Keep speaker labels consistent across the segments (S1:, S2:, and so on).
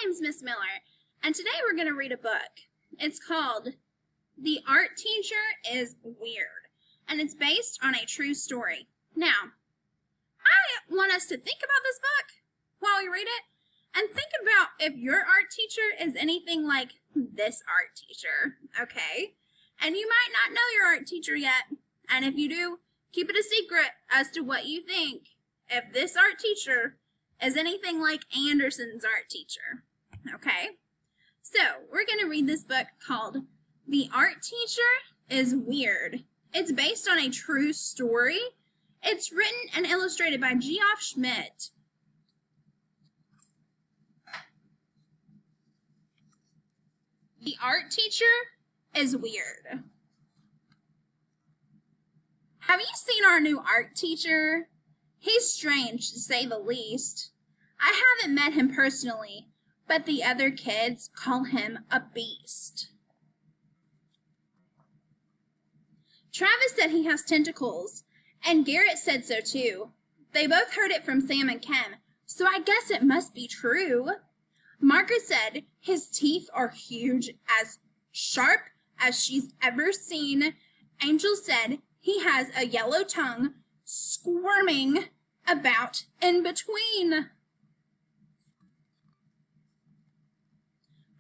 S1: name's Miss Miller, and today we're going to read a book. It's called The Art Teacher is Weird, and it's based on a true story. Now, I want us to think about this book while we read it, and think about if your art teacher is anything like this art teacher, okay? And you might not know your art teacher yet, and if you do, keep it a secret as to what you think if this art teacher is anything like Anderson's art teacher, okay? So, we're going to read this book called The Art Teacher is Weird. It's based on a true story. It's written and illustrated by Geoff Schmidt. The art teacher is weird. Have you seen our new art teacher? He's strange, to say the least. I haven't met him personally, but the other kids call him a beast. Travis said he has tentacles, and Garrett said so too. They both heard it from Sam and Kim, so I guess it must be true. Margaret said his teeth are huge, as sharp as she's ever seen. Angel said he has a yellow tongue squirming about in between.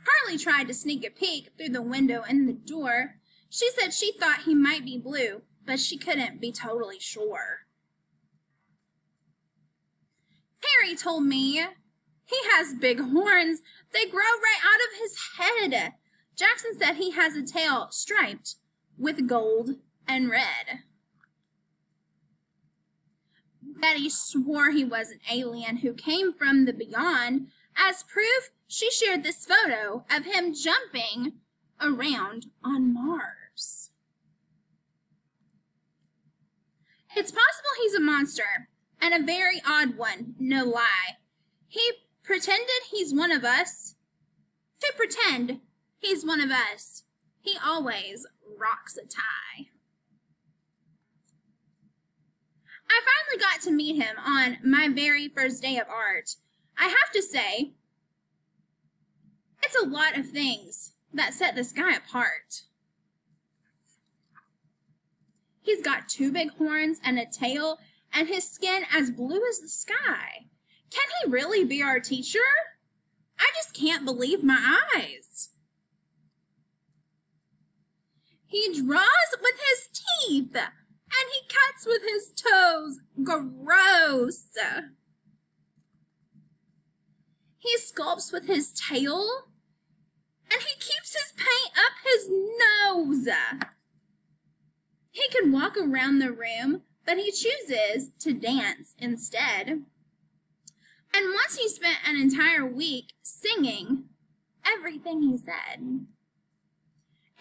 S1: Harley tried to sneak a peek through the window in the door. She said she thought he might be blue, but she couldn't be totally sure. Harry told me he has big horns. They grow right out of his head. Jackson said he has a tail striped with gold and red. Betty swore he was an alien who came from the beyond. As proof, she shared this photo of him jumping around on Mars. It's possible he's a monster, and a very odd one, no lie. He pretended he's one of us. To pretend he's one of us, he always rocks a tie. I finally got to meet him on my very first day of art. I have to say, it's a lot of things that set this guy apart. He's got two big horns and a tail, and his skin as blue as the sky. Can he really be our teacher? I just can't believe my eyes. He draws with his teeth, and he cuts with his toes. Gross. He sculpts with his tail, and he keeps his paint up his nose. He can walk around the room, but he chooses to dance instead. And once he spent an entire week singing everything he said.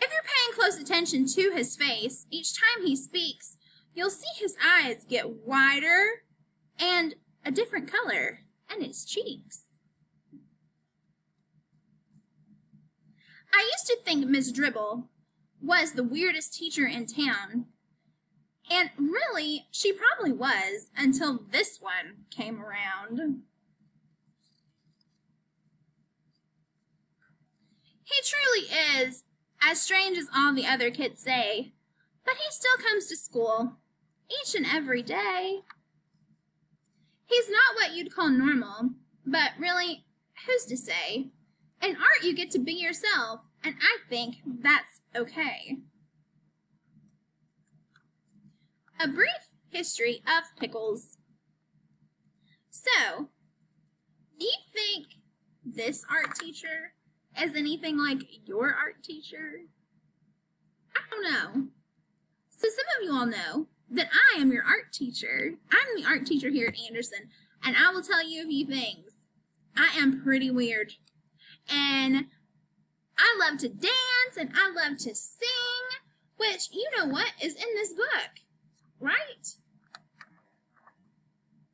S1: If you're paying close attention to his face, each time he speaks, you'll see his eyes get wider and a different color, and his cheeks. I used to think Miss Dribble was the weirdest teacher in town, and really, she probably was until this one came around. He truly is as strange as all the other kids say, but he still comes to school each and every day. He's not what you'd call normal, but really, who's to say? In art, you get to be yourself, and I think that's okay. A brief history of pickles. So, do you think this art teacher is anything like your art teacher? I don't know. So some of you all know that I am your art teacher. I'm the art teacher here at Anderson, and I will tell you a few things. I am pretty weird, and I love to dance, and I love to sing, which, you know what, is in this book, right?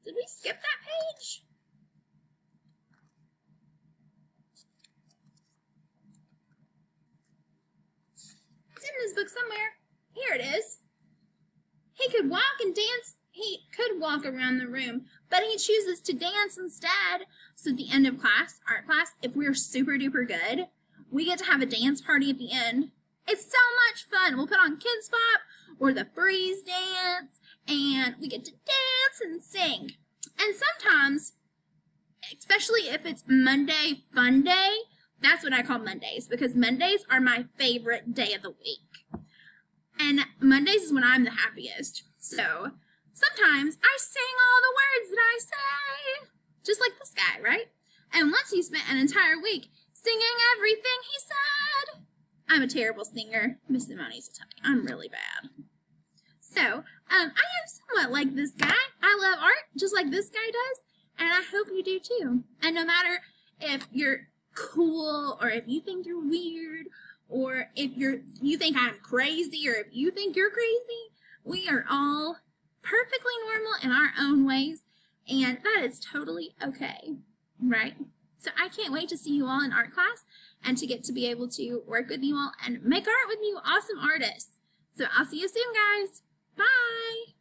S1: Did we skip that page? It's in this book somewhere. Here it is. He could walk and dance. He could walk around the room, but he chooses to dance instead. So at the end of class, art class, if we're super duper good, we get to have a dance party at the end. It's so much fun. We'll put on Kids Pop or the freeze dance, and we get to dance and sing. And sometimes, especially if it's Monday Fun Day, that's what I call Mondays, because Mondays are my favorite day of the week. And Mondays is when I'm the happiest. So sometimes I sing all the words that I say, just like this guy, right? And once he spent an entire week singing everything he said. I'm a terrible singer. Miss Simone's will tell you, I'm really bad. So, I am somewhat like this guy. I love art just like this guy does, and I hope you do too. And no matter if you're cool, or if you think you're weird, or if you think I'm crazy, or if you think you're crazy, we are all perfectly normal in our own ways, and that is totally okay, right? So I can't wait to see you all in art class and to get to be able to work with you all and make art with you awesome artists. So I'll see you soon, guys. Bye!